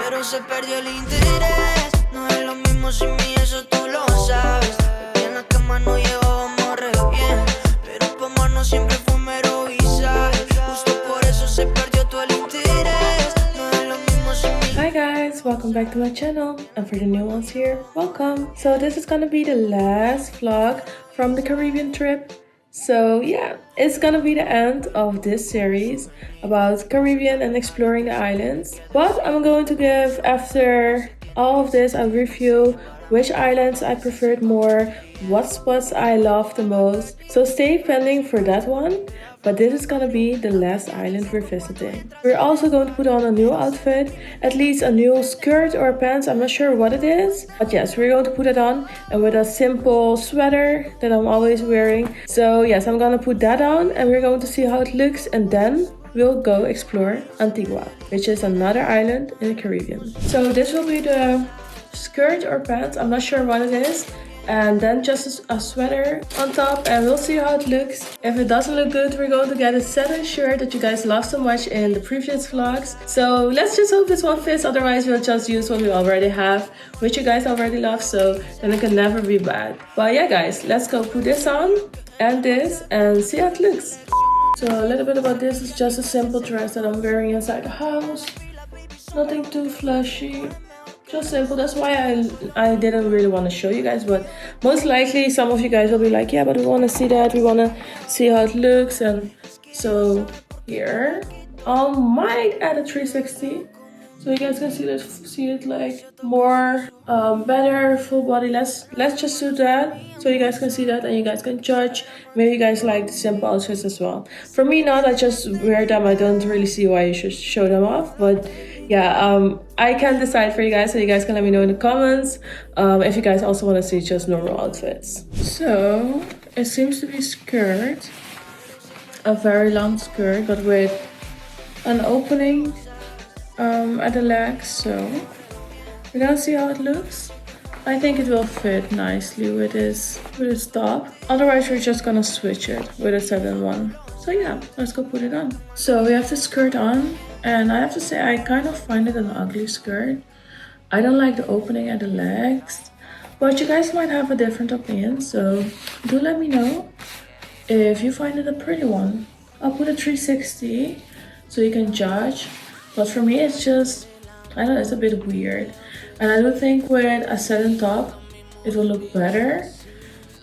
pero se perdió el interés. No es lo mismo sin mí, eso tú lo sabes. Aquí en la cama no llevábamos re bien, pero tu amor no siempre fue mero visaje. Justo por eso se perdió todo el interés. No es lo mismo sin mí. Hi guys, welcome back to my channel, and for the new ones here, welcome. So this is gonna be the last vlog from the Caribbean trip. So yeah, it's gonna be the end of this series about Caribbean and exploring the islands. But I'm going to give, after all of this, a review which islands I preferred more, what spots I loved the most. So stay pending for that one. But this is gonna be the last island we're visiting. We're also going to put on a new outfit, at least a new skirt or pants, I'm not sure what it is. But yes, we're going to put it on, and with a simple sweater that I'm always wearing. So yes, I'm gonna put that on and we're going to see how it looks, and then we'll go explore Antigua, which is another island in the Caribbean. So this will be the skirt or pants, I'm not sure what it is. And then just a sweater on top, and we'll see how it looks. If it doesn't look good, we're going to get a satin shirt that you guys loved so much in the previous vlogs. So let's just hope this one fits, otherwise we'll just use what we already have, which you guys already love, so then it can never be bad. But yeah guys, let's go put this on and this and see how it looks. So a little bit about this, is just a simple dress that I'm wearing inside the house. Nothing too flashy. Just simple. That's why I didn't really want to show you guys, but most likely some of you guys will be like, yeah, but we want to see that, we want to see how it looks. And so here I might add a 360 so you guys can see it like more better, full body. Let's just do that so you guys can see that and you guys can judge. Maybe you guys like the simple outfits as well. For me, not, I just wear them. I don't really see why you should show them off, but yeah, I can decide for you guys, so you guys can let me know in the comments if you guys also want to see just normal outfits. So it seems to be skirt, a very long skirt, but with an opening at the legs. So we're gonna see how it looks. I think it will fit nicely with this top. Otherwise, we're just gonna switch it with a satin one. So yeah, let's go put it on. So we have the skirt on, and I have to say I kind of find it an ugly skirt. I don't like the opening at the legs, but you guys might have a different opinion, so do let me know if you find it a pretty one. I'll put a 360 so you can judge, but for me it's just, I don't know, it's a bit weird. And I do think with a satin top it will look better.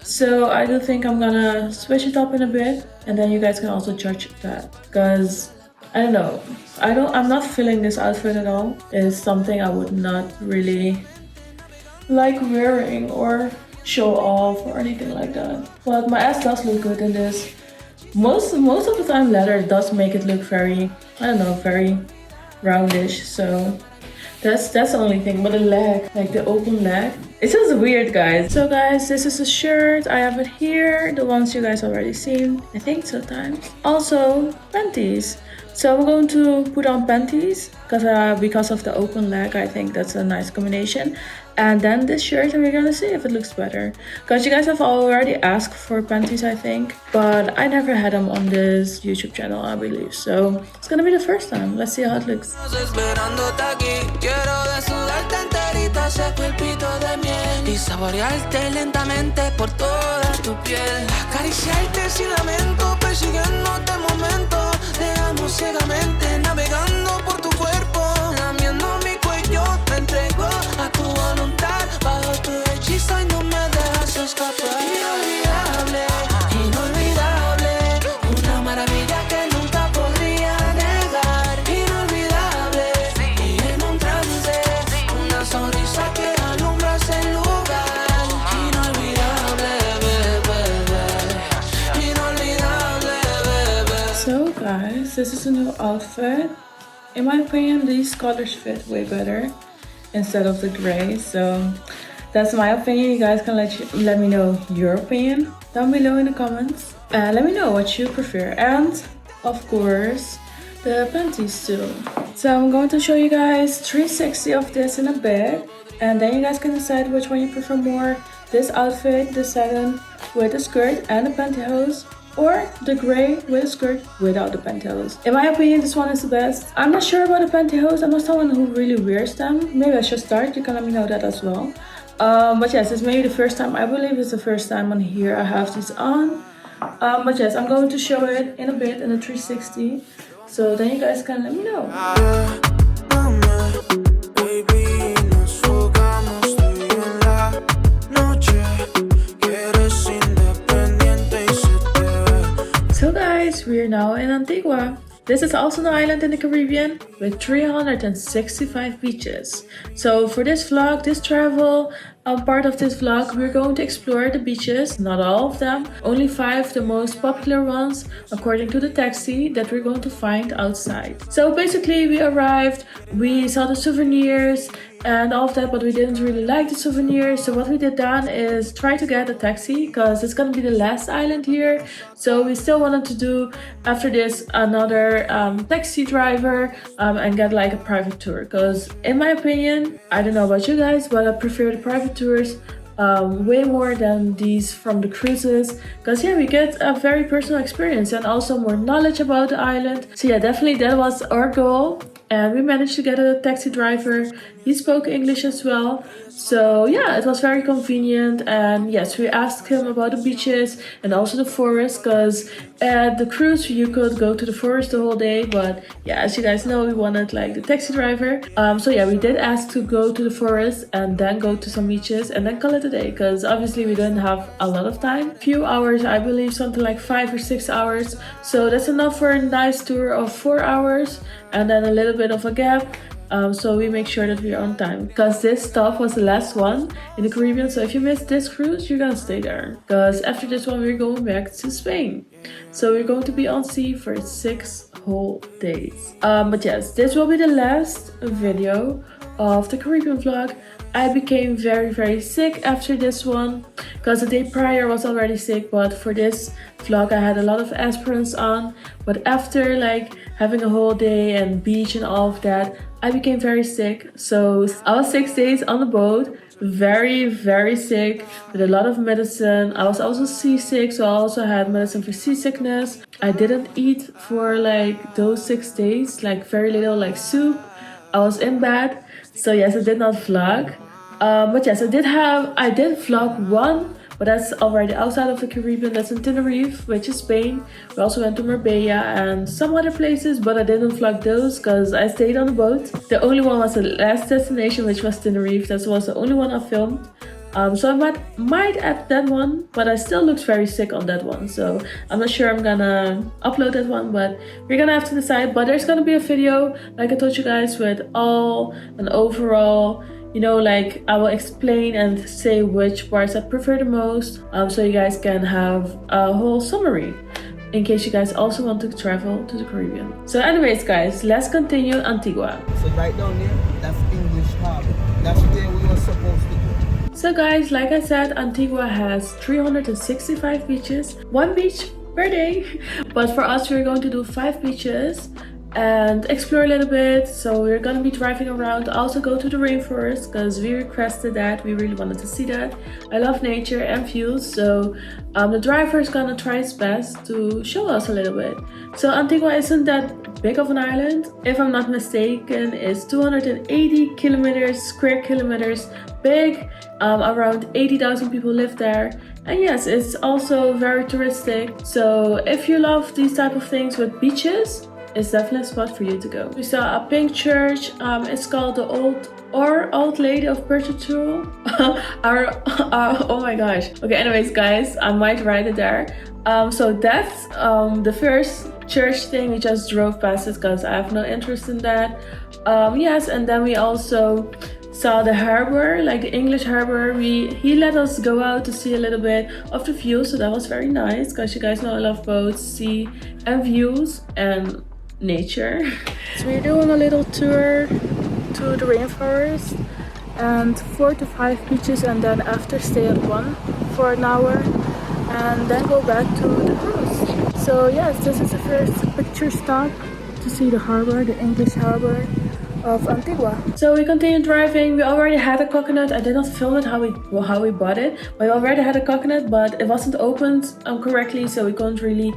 So I do think I'm gonna switch it up in a bit, and then you guys can also judge that, because I don't know, I'm not feeling this outfit at all. It's something I would not really like wearing or show off or anything like that. But my ass does look good in this. Most of the time leather does make it look very, I don't know, very roundish. So that's the only thing. But the leg, like the open leg, it's just weird, guys. So guys, this is a shirt. I have it here, the ones you guys already seen, I think sometimes. Also panties. So I'm going to put on panties because of the open leg. I think that's a nice combination. And then this shirt, and we're gonna see if it looks better. Because you guys have already asked for panties, I think. But I never had them on this YouTube channel, I believe. So it's gonna be the first time. Let's see how it looks. Ciegamente navegando por tu cuerpo, lamiendo mi cuello, te entrego a tu voluntad, bajo tu hechizo y no me dejas escapar. Inolvidable, inolvidable, una maravilla que nunca podría negar. Inolvidable, y en un trance, una sonrisa que alumbra ese lugar. Inolvidable, bebé, inolvidable, bebé. So guys, this is a new outfit. In my opinion, these colors fit way better instead of the gray. So that's my opinion. You guys can let me know your opinion down below in the comments. And let me know what you prefer. And of course, the panties too. So I'm going to show you guys 360 of this in a bit. And then you guys can decide which one you prefer more. This outfit, the satin with the skirt and the pantyhose, or the gray with a skirt without the pantyhose. In my opinion, this one is the best. I'm not sure about the pantyhose. I'm not someone who really wears them. Maybe I should start. You can let me know that as well. But yes, it's maybe the first time. I believe it's the first time on here I have this on. But yes, I'm going to show it in a bit in a 360. So then you guys can let me know. So guys, we are now in Antigua. This is also an island in the Caribbean with 365 beaches. So for this vlog, this travel part of this vlog, we're going to explore the beaches, not all of them, only 5 the most popular ones according to the taxi that we're going to find outside. So basically we arrived, we saw the souvenirs and all of that, but we didn't really like the souvenirs. So what we did then is try to get a taxi because it's gonna be the last island here. So we still wanted to do after this another taxi driver and get like a private tour, because in my opinion, I don't know about you guys, but I prefer the private tours way more than these from the cruises, because yeah, we get a very personal experience and also more knowledge about the island. So yeah, definitely that was our goal. And we managed to get a taxi driver. He spoke English as well. So yeah, it was very convenient. And yes, we asked him about the beaches and also the forest, because at the cruise you could go to the forest the whole day. But yeah, as you guys know, we wanted like the taxi driver. So yeah, we did ask to go to the forest and then go to some beaches and then call it a day, because obviously we didn't have a lot of time. Few hours, I believe something like 5 or 6 hours. So that's enough for a nice tour of 4 hours. And then a little bit of a gap, so we make sure that we are on time, because this stop was the last one in the Caribbean. So if you miss this cruise, you're gonna stay there, because after this one we're going back to Spain. So we're going to be on sea for 6 whole days. But yes, this will be the last video of the Caribbean vlog. I became very sick after this one, because the day prior I was already sick, but for this vlog I had a lot of aspirins on. But after like having a whole day and beach and all of that, I became very sick. So I was 6 days on the boat, very sick, with a lot of medicine. I was also seasick, so I also had medicine for seasickness. I didn't eat for like those 6 days, like very little, like soup. I was in bed. So yes, I did not vlog. But yes, I did vlog one, but that's already outside of the Caribbean. That's in Tenerife, which is Spain. We also went to Marbella and some other places, but I didn't vlog those because I stayed on the boat. The only one was the last destination, which was Tenerife. That was the only one I filmed. So I might add that one, but I still looked very sick on that one. So I'm not sure I'm gonna upload that one, but we're gonna have to decide. But there's gonna be a video, like I told you guys, with all an overall, you know, like I will explain and say which parts I prefer the most, so you guys can have a whole summary in case you guys also want to travel to the Caribbean. So anyways guys, let's continue Antigua. So right down there, that's English Harbor. That's where we were supposed to go. So guys, like I said, Antigua has 365 beaches, 1 beach per day. But for us, we're going to do 5 beaches and explore a little bit. So we're gonna be driving around, also go to the rainforest because we requested that. We really wanted to see that. I love nature and views, so the driver is gonna try his best to show us a little bit. So Antigua isn't that big of an island. If I'm not mistaken, it's 280 square kilometers big. Around 80,000 people live there. And yes, it's also very touristic. So if you love these type of things with beaches, it's definitely a spot for you to go. We saw a pink church. It's called the Old Lady of Perpetual. Oh my gosh. Okay, anyways guys, I might write it there. So that's the first church thing. We just drove past it because I have no interest in that. Yes, and then we also saw the harbor, like the English harbor. He let us go out to see a little bit of the view, so that was very nice because you guys know I love boats, sea and views and nature. So we're doing a little tour to the rainforest and 4 to 5 beaches, and then after stay at one for an hour and then go back to the cruise. So yes, this is the first picture stop to see the harbor, the English harbor. of Antigua. So we continued driving. We already had a coconut. I did not film it how we bought it. We already had a coconut, but it wasn't opened correctly, so we couldn't really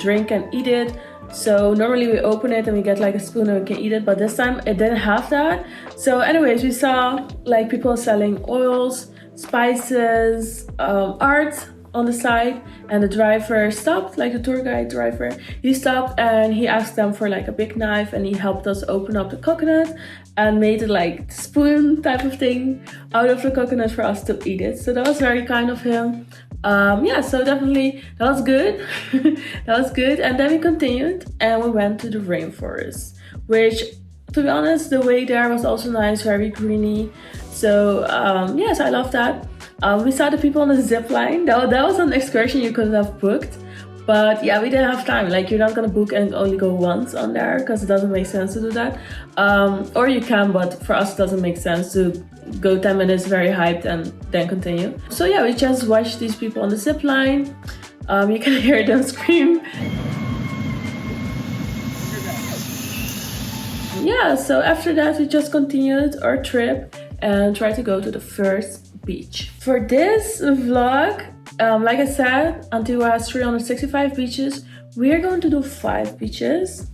drink and eat it. So normally we open it and we get like a spoon and we can eat it, but this time it didn't have that. So anyways, we saw like people selling oils, spices, art on the side, and the driver stopped, like the tour guide driver. He stopped and he asked them for like a big knife, and he helped us open up the coconut and made it like spoon type of thing out of the coconut for us to eat it. So that was very kind of him. Yeah, so definitely that was good. That was good. And then we continued and we went to the rainforest, which, to be honest, the way there was also nice, very greeny. So yes, I love that. We saw the people on the zip line. That was an excursion you could have booked, but yeah, we didn't have time. Like, you're not gonna book and only go once on there because it doesn't make sense to do that. Or you can, but for us it doesn't make sense to go 10 minutes very hyped and then continue. So yeah, we just watched these people on the zip line. You can hear them scream. Yeah, so after that we just continued our trip and tried to go to the first beach. For this vlog, like I said, Antigua has 365 beaches. We are going to do 5 beaches,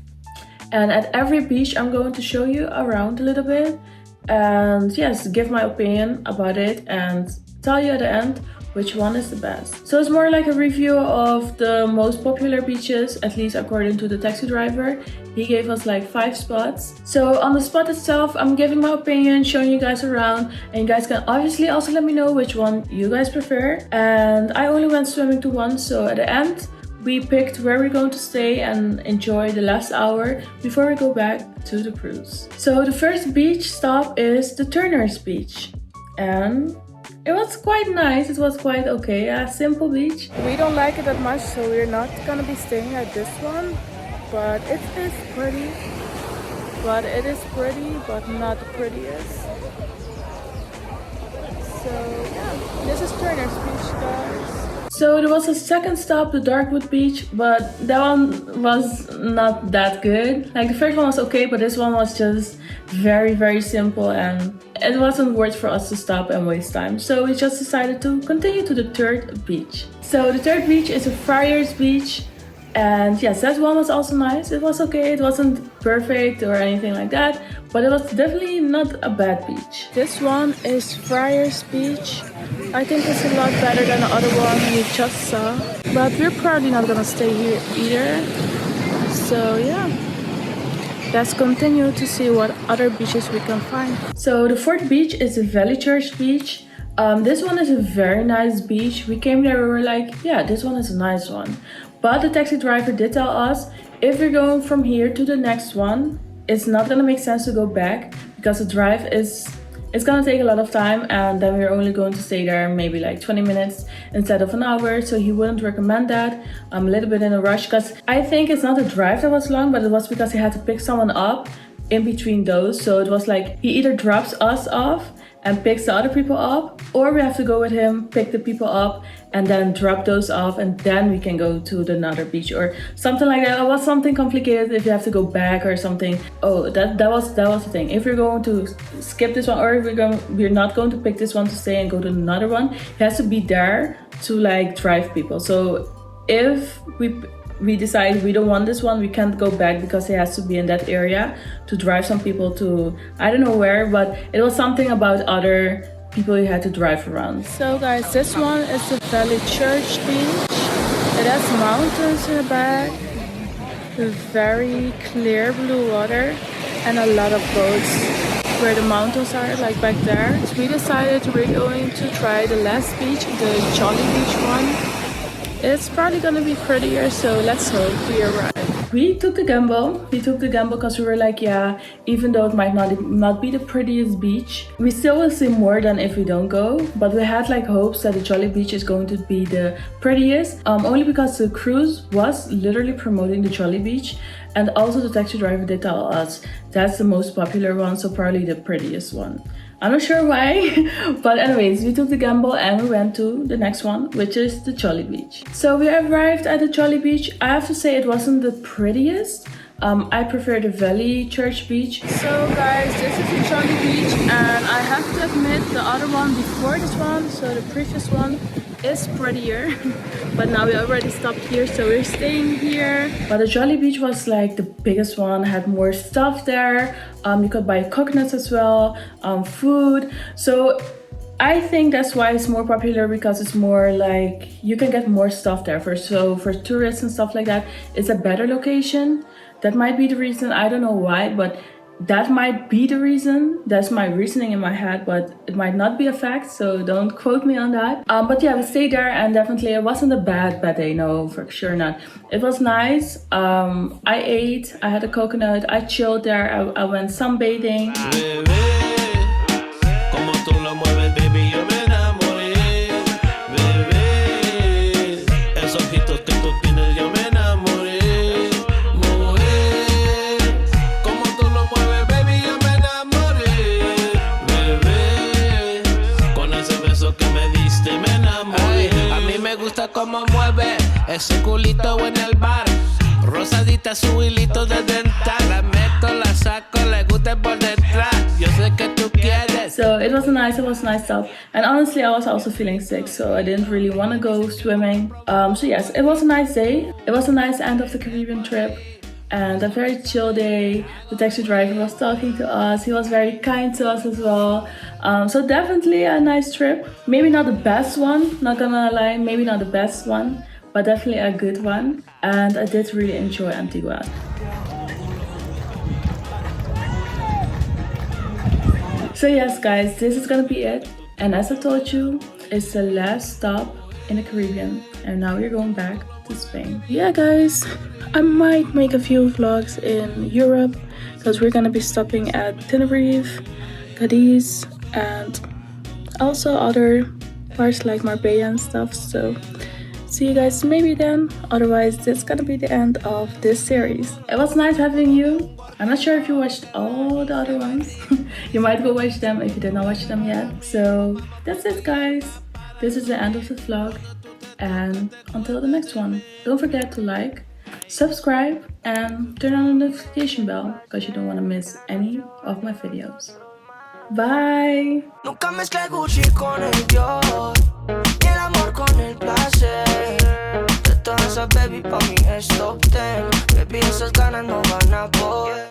and at every beach I'm going to show you around a little bit and yes, give my opinion about it and tell you at the end which one is the best. So it's more like a review of the most popular beaches, at least according to the taxi driver. He gave us like 5 spots. So on the spot itself, I'm giving my opinion, showing you guys around, and you guys can obviously also let me know which one you guys prefer. And I only went swimming to one, so at the end we picked where we're going to stay and enjoy the last hour before we go back to the cruise. So the first beach stop is the Turner's Beach, and it was quite nice. It was quite okay. A simple beach. We don't like it that much, so we're not gonna be staying at this one. But it is pretty. But it is pretty, but not the prettiest. So yeah, this is Turner's Beach, guys. So there was a second stop, the Darkwood Beach, but that one was not that good. Like, the first one was okay, but this one was just very, very simple, and it wasn't worth for us to stop and waste time. So we just decided to continue to the third beach. So the third beach is Ffryes Beach. And yes, that one was also nice. It was okay. It wasn't perfect or anything like that, but it was definitely not a bad beach. This one is Ffryes Beach. I think it's a lot better than the other one we just saw, but we're probably not gonna stay here either. So yeah, let's continue to see what other beaches we can find. So the fourth beach is the Valley Church Beach. This one is a very nice beach. We came there, we were like, yeah, this one is a nice one. But the taxi driver did tell us, if we're going from here to the next one, it's not gonna make sense to go back because the drive it's gonna take a lot of time, and then we're only going to stay there maybe like 20 minutes instead of an hour. So he wouldn't recommend that. I'm a little bit in a rush because I think it's not the drive that was long, but it was because he had to pick someone up in between those. So it was like he either drops us off and picks the other people up, or we have to go with him, pick the people up, and then drop those off, and then we can go to another beach or something like that. It was something complicated if you have to go back or something. Oh, that was the thing. If we're going to skip this one, or if we're not going to pick this one to stay and go to another one, he has to be there to like drive people. So if we decide we don't want this one, we can't go back because he has to be in that area to drive some people to, I don't know where, but it was something about other people you had to drive around. So guys, this one is the Valley Church Beach. It has mountains in the back, very clear blue water, and a lot of boats where the mountains are, like back there. So we decided we're going to try the last beach, the Jolly Beach one. It's probably gonna be prettier, so let's hope we arrive. We took the gamble. Because we were like, yeah, even though it might not be the prettiest beach, we still will see more than if we don't go. But we had like hopes that the Jolly Beach is going to be the prettiest, only because the cruise was literally promoting the Jolly Beach, and also the taxi driver did tell us that's the most popular one, so probably the prettiest one. I'm not sure why, but anyways, we took the gamble and we went to the next one, which is the Jolly Beach. So we arrived at the Jolly Beach. I have to say it wasn't the prettiest, I prefer the Valley Church Beach. So guys, this is the Jolly Beach, and I have to admit the other one before this one, so the previous one, is prettier. But now we already stopped here, so we're staying here. But the Jolly Beach was like the biggest one, had more stuff there. You could buy coconuts as well, food. So I think that's why it's more popular, because it's more like you can get more stuff there. For tourists and stuff like that, it's a better location. That might be the reason. I don't know why, but that might be the reason. That's my reasoning in my head, but it might not be a fact, so don't quote me on that. But yeah, we stayed there, and definitely it wasn't a bad day. No, for sure not. It was nice. I ate, I had a coconut, I chilled there, I went sunbathing. Como mueve ese culito en el bar, rosadita su hilito de dental, la meto, la saco, le gusta por detrás, yo sé que tú quieres. So it was a nice stop, and honestly I was also feeling sick, so I didn't really want to go swimming. So yes, it was a nice day. It was a nice end of the Caribbean trip, and a very chill day. The taxi driver was talking to us. He was very kind to us as well. So definitely a nice trip. Maybe not the best one, not gonna lie. Maybe not the best one, but definitely a good one. And I did really enjoy Antigua. So yes guys, this is gonna be it. And as I told you, it's the last stop in the Caribbean. And now we're going back to Spain. Yeah guys, I might make a few vlogs in Europe, because we're gonna be stopping at Tenerife, Cadiz, and also other parts like Marbella and stuff. So see you guys maybe then. Otherwise, this is gonna be the end of this series. It was nice having you. I'm not sure if you watched all the other ones. You might go watch them if you did not watch them yet. So that's it guys. This is the end of the vlog, and until the next one, don't forget to like, subscribe, and turn on the notification bell, because you don't want to miss any of my videos. Bye! Nunca mezclé Gucci con el Dior, ni el amor con el placer. De todas esas baby pa' mí es top 10. Baby, esas ganas no van a poder.